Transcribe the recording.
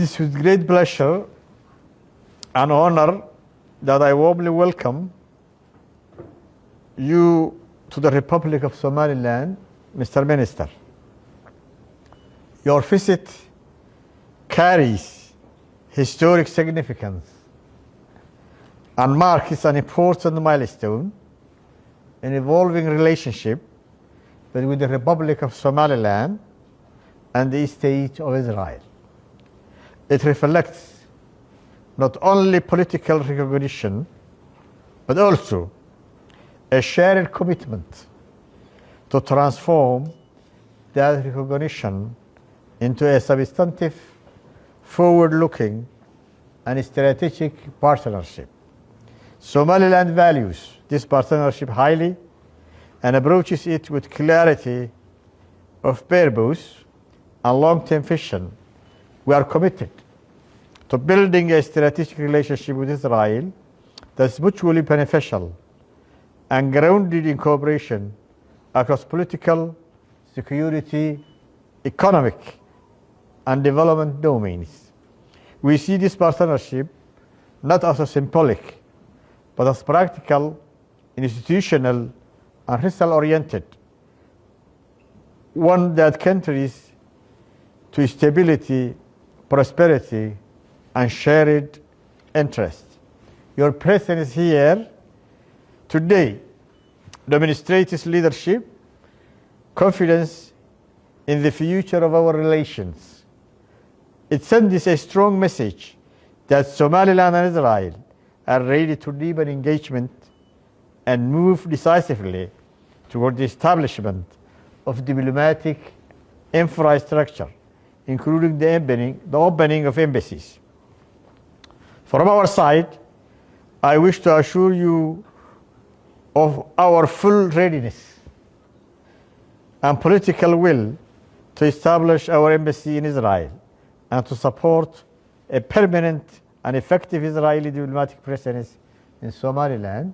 It is with great pleasure and honor that I warmly welcome you to the Republic of Somaliland, Mr. Minister. Your visit carries historic significance and marks an important milestone in evolving relationship between the Republic of Somaliland and the State of Israel. It reflects not only political recognition, but also a shared commitment to transform that recognition into a substantive, forward-looking, and strategic partnership. Somaliland values this partnership highly and approaches it with clarity of purpose and long-term vision. We are committed to building a strategic relationship with Israel that is mutually beneficial and grounded in cooperation across political, security, economic, and development domains. We see this partnership not as a symbolic, but as practical, institutional, and result-oriented, one that contributes to stability, prosperity, and shared interest. Your presence here today demonstrates leadership, confidence in the future of our relations. It sends a strong message that Somaliland and Israel are ready to deepen engagement and move decisively toward the establishment of diplomatic infrastructure, including the opening of embassies. From our side, I wish to assure you of our full readiness and political will to establish our embassy in Israel and to support a permanent and effective Israeli diplomatic presence in Somaliland